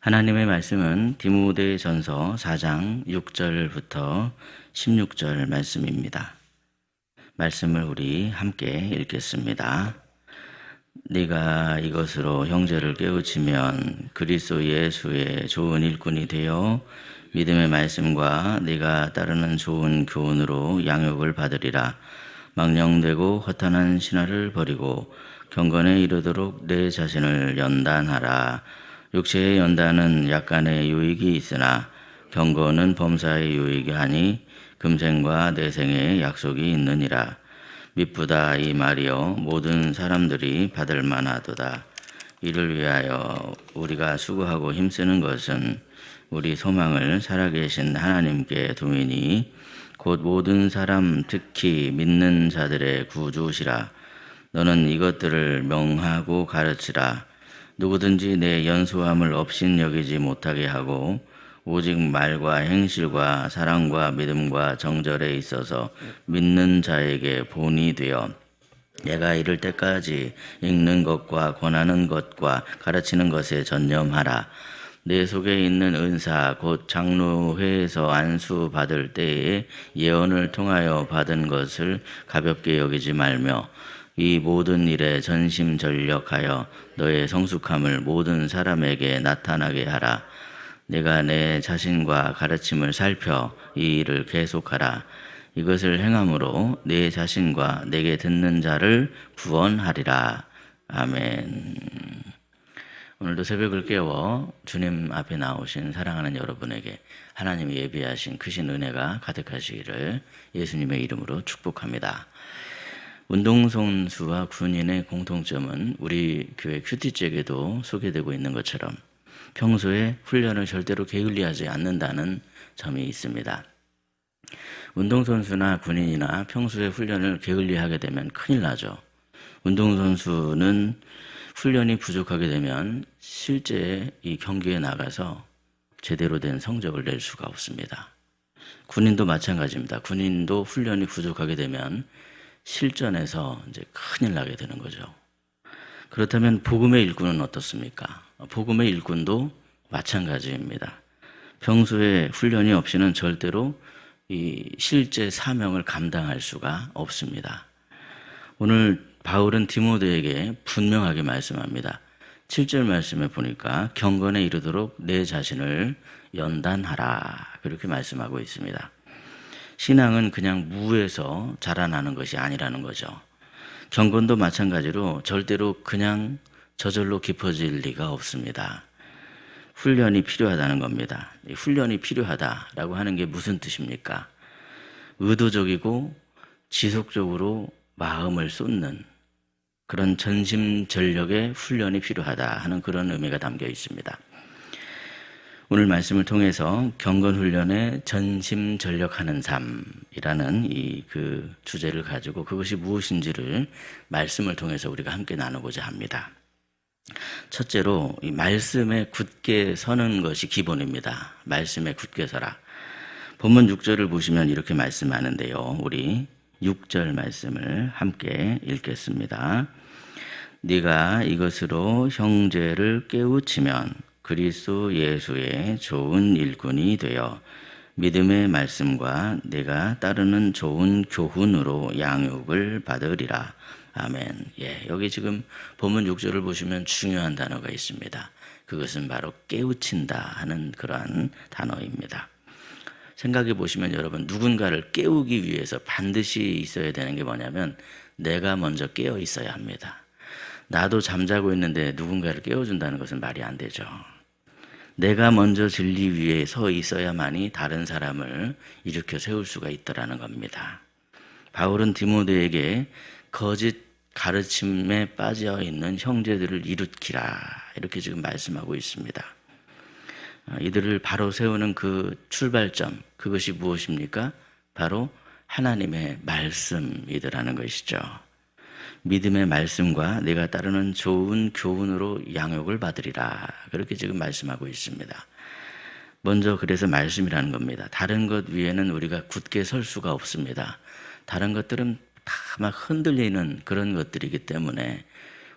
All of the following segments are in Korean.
하나님의 말씀은 디모데전서 4장 6절부터 16절 말씀입니다. 말씀을 우리 함께 읽겠습니다. 네가 이것으로 형제를 깨우치면 그리스도 예수의 좋은 일꾼이 되어 믿음의 말씀과 네가 따르는 좋은 교훈으로 양육을 받으리라. 망령되고 허탄한 신화를 버리고 경건에 이르도록 내 자신을 연단하라. 육체의 연단은 약간의 유익이 있으나 경건은 범사의 유익이 하니 금생과 내생의 약속이 있느니라. 미쁘다 이 말이여 모든 사람들이 받을 만하도다. 이를 위하여 우리가 수고하고 힘쓰는 것은 우리 소망을 살아계신 하나님께 두미니 곧 모든 사람 특히 믿는 자들의 구주시라. 너는 이것들을 명하고 가르치라. 누구든지 내 연소함을 업신여기지 못하게 하고 오직 말과 행실과 사랑과 믿음과 정절에 있어서 믿는 자에게 본이 되어 내가 이를 때까지 읽는 것과 권하는 것과 가르치는 것에 전념하라. 내 속에 있는 은사 곧 장로회에서 안수 받을 때에 예언을 통하여 받은 것을 가볍게 여기지 말며 이 모든 일에 전심전력하여 너의 성숙함을 모든 사람에게 나타나게 하라. 내가 내 자신과 가르침을 살펴 이 일을 계속하라. 이것을 행함으로 내 자신과 내게 듣는 자를 구원하리라. 아멘. 오늘도 새벽을 깨워 주님 앞에 나오신 사랑하는 여러분에게 하나님이 예비하신 크신 은혜가 가득하시기를 예수님의 이름으로 축복합니다. 운동선수와 군인의 공통점은 우리 교회 큐티책에도 소개되고 있는 것처럼 평소에 훈련을 절대로 게을리하지 않는다는 점이 있습니다. 운동선수나 군인이나 평소에 훈련을 게을리하게 되면 큰일 나죠. 운동선수는 훈련이 부족하게 되면 실제 이 경기에 나가서 제대로 된 성적을 낼 수가 없습니다. 군인도 마찬가지입니다. 군인도 훈련이 부족하게 되면 실전에서 이제 큰일 나게 되는 거죠. 그렇다면 복음의 일꾼은 어떻습니까? 복음의 일꾼도 마찬가지입니다. 평소에 훈련이 없이는 절대로 이 실제 사명을 감당할 수가 없습니다. 오늘 바울은 디모데에게 분명하게 말씀합니다. 7절 말씀에 보니까 경건에 이르도록 내 자신을 연단하라 그렇게 말씀하고 있습니다. 신앙은 그냥 무에서 자라나는 것이 아니라는 거죠. 경건도 마찬가지로 절대로 그냥 저절로 깊어질 리가 없습니다. 훈련이 필요하다는 겁니다. 훈련이 필요하다라고 하는 게 무슨 뜻입니까? 의도적이고 지속적으로 마음을 쏟는 그런 전심전력의 훈련이 필요하다 하는 그런 의미가 담겨 있습니다. 오늘 말씀을 통해서 경건훈련에 전심전력하는 삶이라는 이 그 주제를 가지고 그것이 무엇인지를 말씀을 통해서 우리가 함께 나누고자 합니다. 첫째로 이 말씀에 굳게 서는 것이 기본입니다. 말씀에 굳게 서라. 본문 6절을 보시면 이렇게 말씀하는데요. 우리 6절 말씀을 함께 읽겠습니다. 네가 이것으로 형제를 깨우치면 그리스도 예수의 좋은 일꾼이 되어 믿음의 말씀과 내가 따르는 좋은 교훈으로 양육을 받으리라. 아멘. 여기 지금 본문 6절을 보시면 중요한 단어가 있습니다. 그것은 바로 깨우친다 하는 그러한 단어입니다. 생각해 보시면 여러분 누군가를 깨우기 위해서 반드시 있어야 되는 게 뭐냐면 내가 먼저 깨어 있어야 합니다. 나도 잠자고 있는데 누군가를 깨워준다는 것은 말이 안 되죠. 내가 먼저 진리 위에 서 있어야만이 다른 사람을 일으켜 세울 수가 있더라는 겁니다. 바울은 디모데에게 거짓 가르침에 빠져 있는 형제들을 일으키라 이렇게 지금 말씀하고 있습니다. 이들을 바로 세우는 그 출발점 그것이 무엇입니까? 바로 하나님의 말씀이더라는 것이죠. 믿음의 말씀과 내가 따르는 좋은 교훈으로 양육을 받으리라 그렇게 지금 말씀하고 있습니다. 먼저 그래서 말씀이라는 겁니다. 다른 것 위에는 우리가 굳게 설 수가 없습니다. 다른 것들은 다 막 흔들리는 그런 것들이기 때문에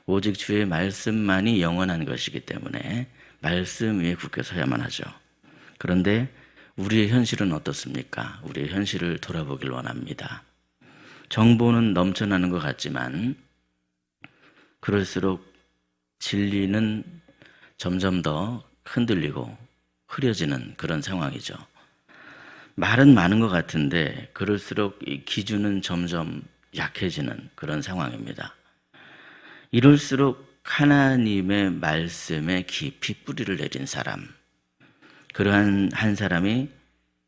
오직 주의 말씀만이 영원한 것이기 때문에 말씀 위에 굳게 서야만 하죠. 그런데 우리의 현실은 어떻습니까? 우리의 현실을 돌아보길 원합니다. 정보는 넘쳐나는 것 같지만 그럴수록 진리는 점점 더 흔들리고 흐려지는 그런 상황이죠. 말은 많은 것 같은데 그럴수록 이 기준은 점점 약해지는 그런 상황입니다. 이럴수록 하나님의 말씀에 깊이 뿌리를 내린 사람, 그러한 한 사람이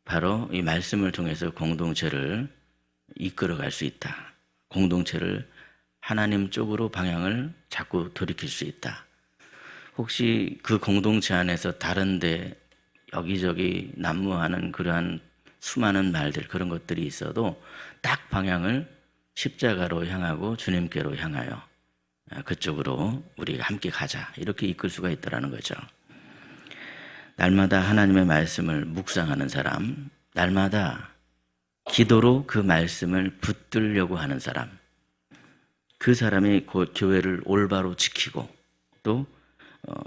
바로 이 말씀을 통해서 공동체를 이끌어갈 수 있다. 공동체를 하나님 쪽으로 방향을 자꾸 돌이킬 수 있다. 혹시 그 공동체 안에서 다른데 여기저기 난무하는 그러한 수많은 말들, 그런 것들이 있어도 딱 방향을 십자가로 향하고 주님께로 향하여 그쪽으로 우리가 함께 가자, 이렇게 이끌 수가 있다는 거죠. 날마다 하나님의 말씀을 묵상하는 사람, 날마다 기도로 그 말씀을 붙들려고 하는 사람, 그 사람이 곧 교회를 올바로 지키고 또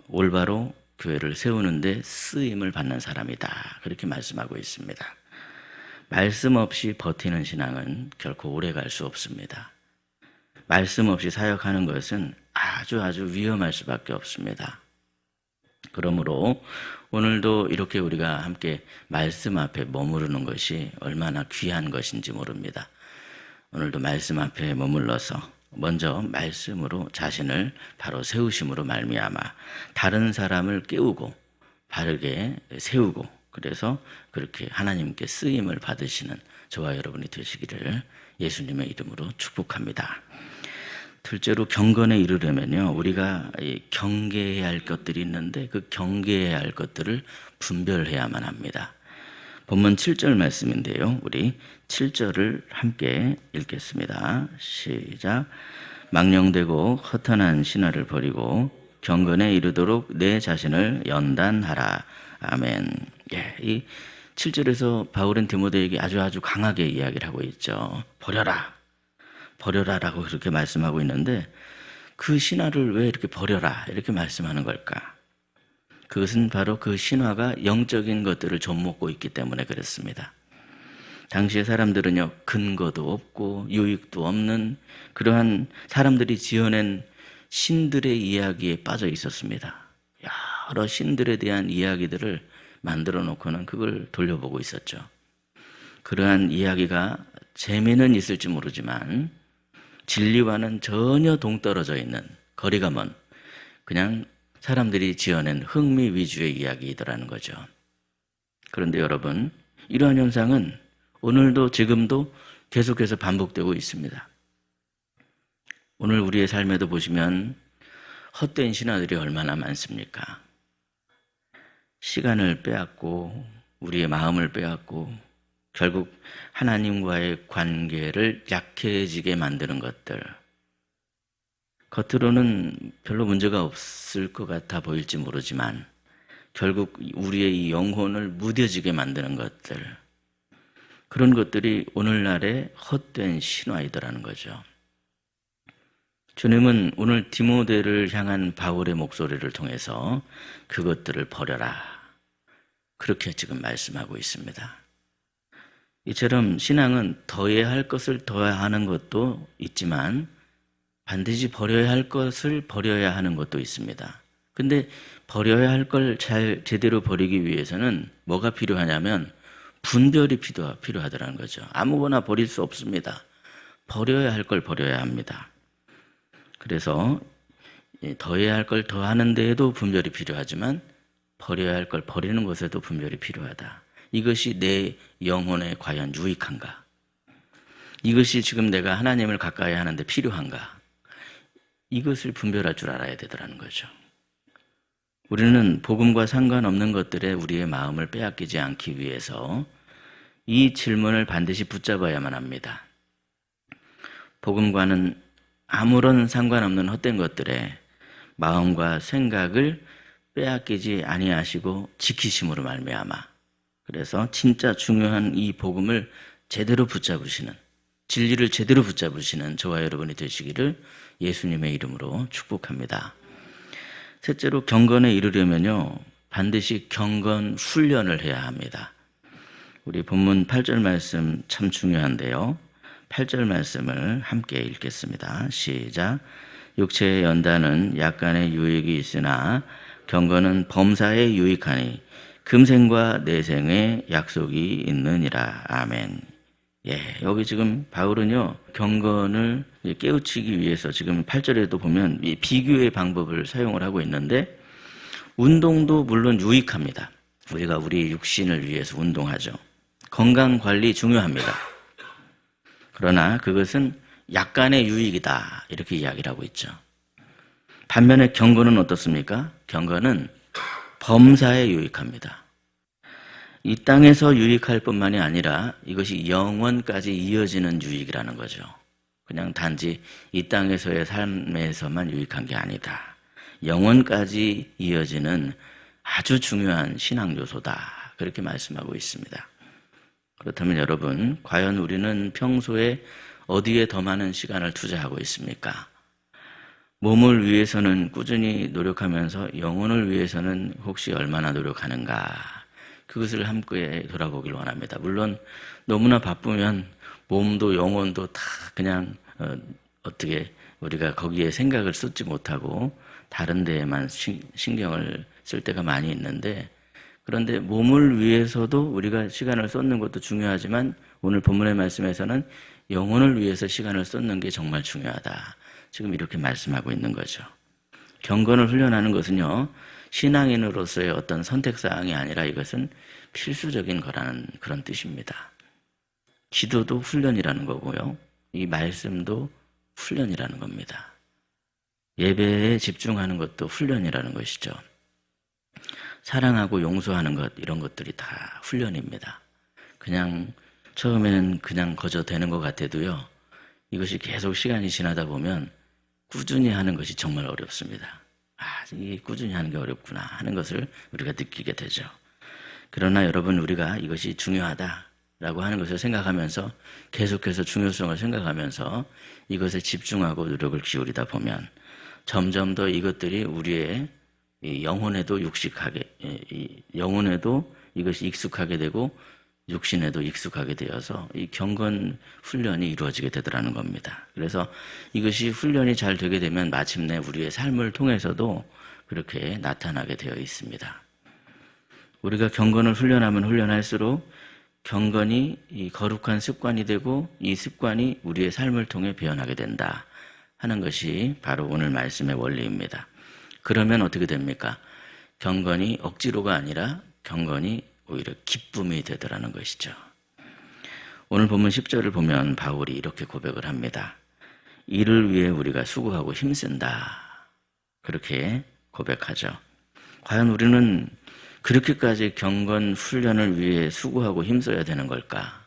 올바로 교회를 세우는데 쓰임을 받는 사람이다, 그렇게 말씀하고 있습니다. 말씀 없이 버티는 신앙은 결코 오래 갈 수 없습니다. 말씀 없이 사역하는 것은 아주 위험할 수밖에 없습니다. 그러므로 오늘도 이렇게 우리가 함께 말씀 앞에 머무르는 것이 얼마나 귀한 것인지 모릅니다. 오늘도 말씀 앞에 머물러서 먼저 말씀으로 자신을 바로 세우심으로 말미암아 다른 사람을 깨우고 바르게 세우고, 그래서 그렇게 하나님께 쓰임을 받으시는 저와 여러분이 되시기를 예수님의 이름으로 축복합니다. 둘째로 경건에 이르려면요, 우리가 경계해야 할 것들이 있는데 그 경계해야 할 것들을 분별해야만 합니다. 본문 7절 말씀인데요, 우리 7절을 함께 읽겠습니다. 시작. 망령되고 허탄한 신화를 버리고 경건에 이르도록 내 자신을 연단하라. 아멘. 예, 이 7절에서 바울은 디모데에게 아주 강하게 이야기를 하고 있죠. 버려라라고 그렇게 말씀하고 있는데, 그 신화를 왜 이렇게 버려라 이렇게 말씀하는 걸까? 그것은 바로 그 신화가 영적인 것들을 좀먹고 있기 때문에 그렇습니다. 당시의 사람들은요, 근거도 없고 유익도 없는 그러한 사람들이 지어낸 신들의 이야기에 빠져 있었습니다. 여러 신들에 대한 이야기들을 만들어 놓고는 그걸 돌려보고 있었죠. 그러한 이야기가 재미는 있을지 모르지만 진리와는 전혀 동떨어져 있는, 거리가 먼 그냥 사람들이 지어낸 흥미 위주의 이야기이더라는 거죠. 그런데 여러분, 이러한 현상은 오늘도 지금도 계속해서 반복되고 있습니다. 오늘 우리의 삶에도 보시면 헛된 신화들이 얼마나 많습니까? 시간을 빼앗고 우리의 마음을 빼앗고 결국 하나님과의 관계를 약해지게 만드는 것들, 겉으로는 별로 문제가 없을 것 같아 보일지 모르지만 결국 우리의 이 영혼을 무뎌지게 만드는 것들, 그런 것들이 오늘날의 헛된 신화이더라는 거죠. 주님은 오늘 디모데를 향한 바울의 목소리를 통해서 그것들을 버려라, 그렇게 지금 말씀하고 있습니다. 이처럼 신앙은 더해야 할 것을 더하는 것도 있지만 반드시 버려야 할 것을 버려야 하는 것도 있습니다. 근데 버려야 할 걸 잘 제대로 버리기 위해서는 뭐가 필요하냐면 분별이 필요하더라는 거죠. 아무거나 버릴 수 없습니다. 버려야 할 걸 버려야 합니다. 그래서 더해야 할 걸 더하는 데에도 분별이 필요하지만 버려야 할 걸 버리는 것에도 분별이 필요하다. 이것이 내 영혼에 과연 유익한가? 이것이 지금 내가 하나님을 가까이 하는데 필요한가? 이것을 분별할 줄 알아야 되더라는 거죠. 우리는 복음과 상관없는 것들에 우리의 마음을 빼앗기지 않기 위해서 이 질문을 반드시 붙잡아야만 합니다. 복음과는 아무런 상관없는 헛된 것들에 마음과 생각을 빼앗기지 아니하시고 지키심으로 말미암아, 그래서 진짜 중요한 이 복음을 제대로 붙잡으시는, 진리를 제대로 붙잡으시는 저와 여러분이 되시기를 예수님의 이름으로 축복합니다. 셋째로 경건에 이르려면요, 반드시 경건 훈련을 해야 합니다. 우리 본문 8절 말씀 참 중요한데요. 8절 말씀을 함께 읽겠습니다. 시작. 육체의 연단은 약간의 유익이 있으나 경건은 범사에 유익하니 금생과 내생의 약속이 있느니라. 아멘. 여기 지금 바울은요, 경건을 깨우치기 위해서 지금 8절에도 보면 이 비교의 방법을 사용을 하고 있는데, 운동도 물론 유익합니다. 우리가 우리 육신을 위해서 운동하죠. 건강 관리 중요합니다. 그러나 그것은 약간의 유익이다, 이렇게 이야기를 하고 있죠. 반면에 경건은 어떻습니까? 경건은 범사에 유익합니다. 이 땅에서 유익할 뿐만이 아니라 이것이 영원까지 이어지는 유익이라는 거죠. 그냥 단지 이 땅에서의 삶에서만 유익한 게 아니다. 영원까지 이어지는 아주 중요한 신앙 요소다, 그렇게 말씀하고 있습니다. 그렇다면 여러분, 과연 우리는 평소에 어디에 더 많은 시간을 투자하고 있습니까? 몸을 위해서는 꾸준히 노력하면서 영혼을 위해서는 혹시 얼마나 노력하는가? 그것을 함께 돌아보길 원합니다. 물론 너무나 바쁘면 몸도 영혼도 다 그냥 어떻게 우리가 거기에 생각을 쏟지 못하고 다른 데에만 신경을 쓸 때가 많이 있는데, 그런데 몸을 위해서도 우리가 시간을 쏟는 것도 중요하지만 오늘 본문의 말씀에서는 영혼을 위해서 시간을 쏟는 게 정말 중요하다, 지금 이렇게 말씀하고 있는 거죠. 경건을 훈련하는 것은요, 신앙인으로서의 어떤 선택사항이 아니라 이것은 필수적인 거라는 그런 뜻입니다. 기도도 훈련이라는 거고요, 이 말씀도 훈련이라는 겁니다. 예배에 집중하는 것도 훈련이라는 것이죠. 사랑하고 용서하는 것, 이런 것들이 다 훈련입니다. 그냥 처음에는 그냥 거저 되는 것 같아도요, 이것이 계속 시간이 지나다 보면 꾸준히 하는 것이 정말 어렵습니다. 이게 꾸준히 하는 게 어렵구나 하는 것을 우리가 느끼게 되죠. 그러나 여러분, 우리가 이것이 중요하다라고 하는 것을 생각하면서 계속해서 중요성을 생각하면서 이것에 집중하고 노력을 기울이다 보면 점점 더 이것들이 우리의 영혼에도 영혼에도 이것이 익숙하게 되고 육신에도 익숙하게 되어서 이 경건 훈련이 이루어지게 되더라는 겁니다. 그래서 이것이 훈련이 잘 되게 되면 마침내 우리의 삶을 통해서도 그렇게 나타나게 되어 있습니다. 우리가 경건을 훈련하면 훈련할수록 경건이 이 거룩한 습관이 되고 이 습관이 우리의 삶을 통해 변하게 된다 하는 것이 바로 오늘 말씀의 원리입니다. 그러면 어떻게 됩니까? 경건이 억지로가 아니라 경건이 오히려 기쁨이 되더라는 것이죠. 오늘 본문 10절을 보면 바울이 이렇게 고백을 합니다. 이를 위해 우리가 수고하고 힘쓴다, 그렇게 고백하죠. 과연 우리는 그렇게까지 경건 훈련을 위해 수고하고 힘써야 되는 걸까?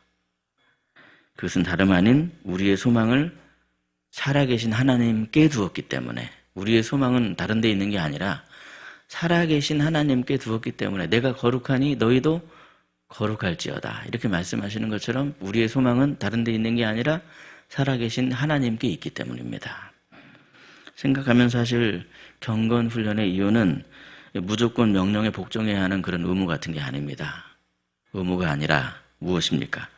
그것은 다름 아닌 우리의 소망을 살아계신 하나님께 두었기 때문에, 우리의 소망은 다른 데 있는 게 아니라 살아계신 하나님께 두었기 때문에 내가 거룩하니 너희도 거룩할지어다, 이렇게 말씀하시는 것처럼 우리의 소망은 다른 데 있는 게 아니라 살아계신 하나님께 있기 때문입니다. 생각하면 사실 경건 훈련의 이유는 무조건 명령에 복종해야 하는 그런 의무 같은 게 아닙니다. 의무가 아니라 무엇입니까?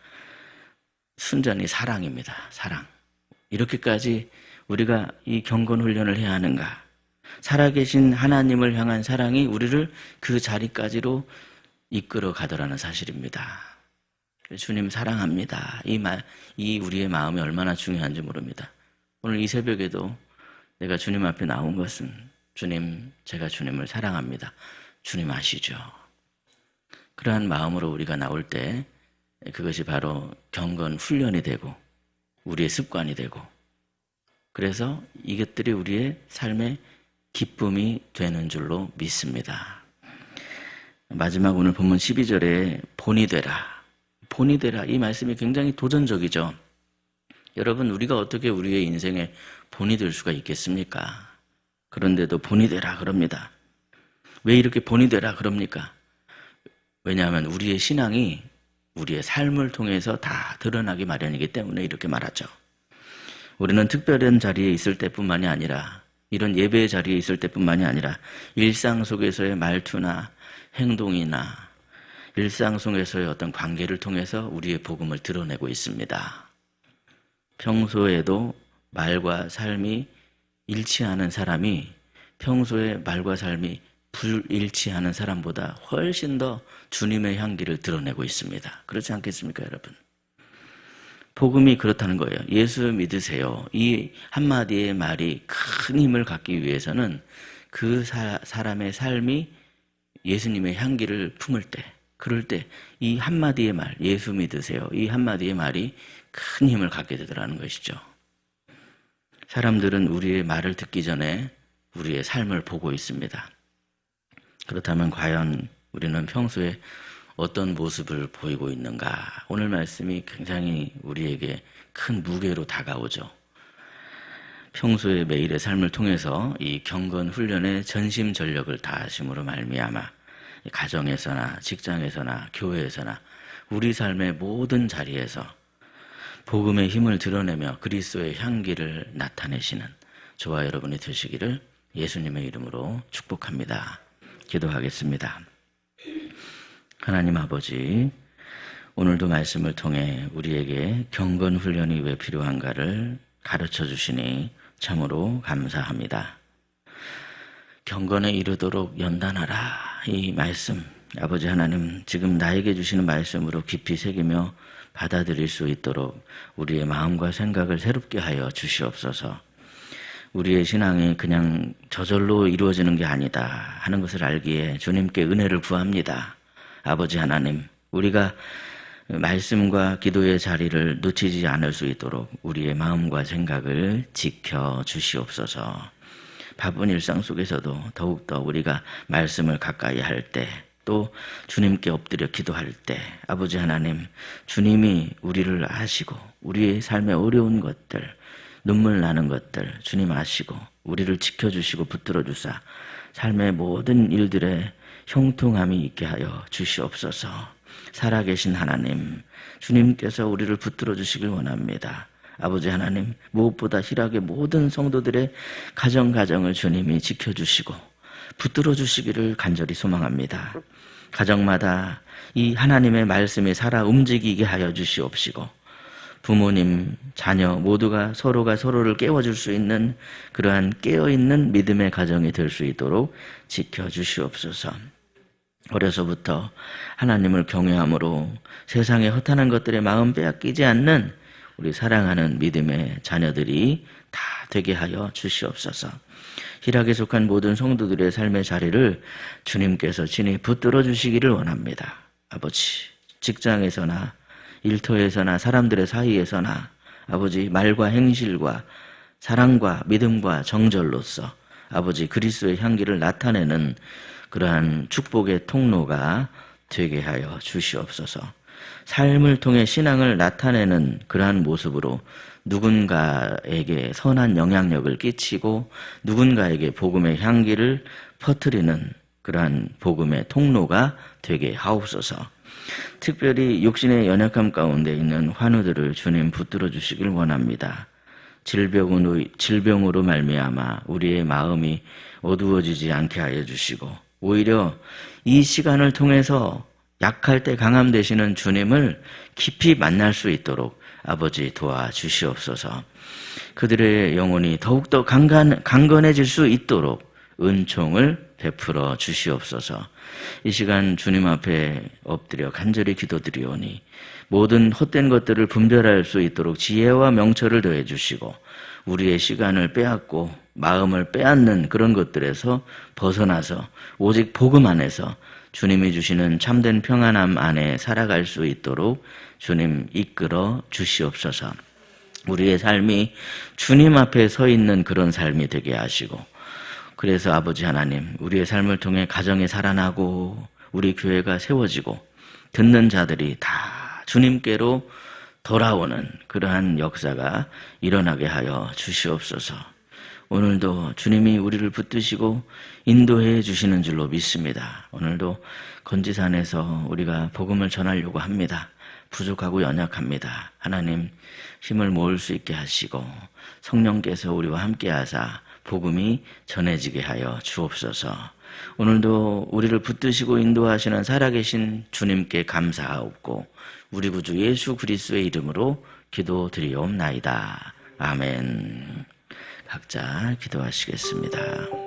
순전히 사랑입니다. 사랑. 이렇게까지 우리가 이 경건 훈련을 해야 하는가? 살아계신 하나님을 향한 사랑이 우리를 그 자리까지로 이끌어 가더라는 사실입니다. 주님 사랑합니다, 이 우리의 마음이 얼마나 중요한지 모릅니다. 오늘 이 새벽에도 내가 주님 앞에 나온 것은, 주님, 제가 주님을 사랑합니다, 주님 아시죠? 그러한 마음으로 우리가 나올 때 그것이 바로 경건 훈련이 되고 우리의 습관이 되고, 그래서 이것들이 우리의 삶의 기쁨이 되는 줄로 믿습니다. 마지막 오늘 본문 12절에 본이 되라, 본이 되라, 이 말씀이 굉장히 도전적이죠. 여러분, 우리가 어떻게 우리의 인생에 본이 될 수가 있겠습니까? 그런데도 본이 되라 그럽니다. 왜 이렇게 본이 되라 그럽니까? 왜냐하면 우리의 신앙이 우리의 삶을 통해서 다 드러나기 마련이기 때문에 이렇게 말하죠. 우리는 특별한 자리에 있을 때뿐만이 아니라 이런 예배 자리에 있을 때뿐만이 아니라 일상 속에서의 말투나 행동이나 일상 속에서의 어떤 관계를 통해서 우리의 복음을 드러내고 있습니다. 평소에도 말과 삶이 일치하는 사람이 평소에 말과 삶이 불일치하는 사람보다 훨씬 더 주님의 향기를 드러내고 있습니다. 그렇지 않겠습니까, 여러분? 복음이 그렇다는 거예요. 예수 믿으세요. 이 한마디의 말이 큰 힘을 갖기 위해서는 그 사람의 삶이 예수님의 향기를 품을 때, 그럴 때 이 한마디의 말, 예수 믿으세요. 이 한마디의 말이 큰 힘을 갖게 되더라는 것이죠. 사람들은 우리의 말을 듣기 전에 우리의 삶을 보고 있습니다. 그렇다면 과연 우리는 평소에 어떤 모습을 보이고 있는가? 오늘 말씀이 굉장히 우리에게 큰 무게로 다가오죠. 평소의 매일의 삶을 통해서 이 경건 훈련의 전심전력을 다하심으로 말미암아 가정에서나 직장에서나 교회에서나 우리 삶의 모든 자리에서 복음의 힘을 드러내며 그리스도의 향기를 나타내시는 저와 여러분이 되시기를 예수님의 이름으로 축복합니다. 기도하겠습니다. 하나님 아버지, 오늘도 말씀을 통해 우리에게 경건 훈련이 왜 필요한가를 가르쳐 주시니 참으로 감사합니다. 경건에 이르도록 연단하라. 이 말씀, 아버지 하나님, 지금 나에게 주시는 말씀으로 깊이 새기며 받아들일 수 있도록 우리의 마음과 생각을 새롭게 하여 주시옵소서. 우리의 신앙이 그냥 저절로 이루어지는 게 아니다 하는 것을 알기에 주님께 은혜를 구합니다. 아버지 하나님, 우리가 말씀과 기도의 자리를 놓치지 않을 수 있도록 우리의 마음과 생각을 지켜 주시옵소서. 바쁜 일상 속에서도 더욱더 우리가 말씀을 가까이 할 때, 또 주님께 엎드려 기도할 때 아버지 하나님, 주님이 우리를 아시고 우리의 삶의 어려운 것들, 눈물 나는 것들 주님 아시고 우리를 지켜주시고 붙들어 주사 삶의 모든 일들에 형통함이 있게 하여 주시옵소서. 살아계신 하나님, 주님께서 우리를 붙들어 주시길 원합니다. 아버지 하나님, 무엇보다 희락의 모든 성도들의 가정을 주님이 지켜주시고 붙들어 주시기를 간절히 소망합니다. 가정마다 이 하나님의 말씀이 살아 움직이게 하여 주시옵시고 부모님, 자녀 모두가 서로가 서로를 깨워줄 수 있는 그러한 깨어있는 믿음의 가정이 될 수 있도록 지켜주시옵소서. 어려서부터 하나님을 경외함으로 세상의 허탄한 것들에 마음 빼앗기지 않는 우리 사랑하는 믿음의 자녀들이 다 되게 하여 주시옵소서. 희락에 속한 모든 성도들의 삶의 자리를 주님께서 친히 붙들어 주시기를 원합니다. 아버지, 직장에서나 일터에서나 사람들의 사이에서나 아버지 말과 행실과 사랑과 믿음과 정절로서 아버지 그리스도의 향기를 나타내는 그러한 축복의 통로가 되게 하여 주시옵소서. 삶을 통해 신앙을 나타내는 그러한 모습으로 누군가에게 선한 영향력을 끼치고 누군가에게 복음의 향기를 퍼뜨리는 그러한 복음의 통로가 되게 하옵소서. 특별히 육신의 연약함 가운데 있는 환우들을 주님 붙들어 주시길 원합니다. 질병으로 말미암아 우리의 마음이 어두워지지 않게 하여 주시고 오히려 이 시간을 통해서 약할 때 강함 되시는 주님을 깊이 만날 수 있도록 아버지 도와주시옵소서. 그들의 영혼이 더욱더 강건해질 수 있도록 은총을 베풀어 주시옵소서. 이 시간 주님 앞에 엎드려 간절히 기도드리오니 모든 헛된 것들을 분별할 수 있도록 지혜와 명철을 더해 주시고 우리의 시간을 빼앗고 마음을 빼앗는 그런 것들에서 벗어나서 오직 복음 안에서 주님이 주시는 참된 평안함 안에 살아갈 수 있도록 주님 이끌어 주시옵소서. 우리의 삶이 주님 앞에 서 있는 그런 삶이 되게 하시고 그래서 아버지 하나님, 우리의 삶을 통해 가정이 살아나고 우리 교회가 세워지고 듣는 자들이 다 주님께로 돌아오는 그러한 역사가 일어나게 하여 주시옵소서. 오늘도 주님이 우리를 붙드시고 인도해 주시는 줄로 믿습니다. 오늘도 건지산에서 우리가 복음을 전하려고 합니다. 부족하고 연약합니다. 하나님 힘을 모을 수 있게 하시고 성령께서 우리와 함께 하사 복음이 전해지게 하여 주옵소서. 오늘도 우리를 붙드시고 인도하시는 살아계신 주님께 감사하옵고 우리 구주 예수 그리스도의 이름으로 기도드리옵나이다. 아멘. 각자 기도하시겠습니다.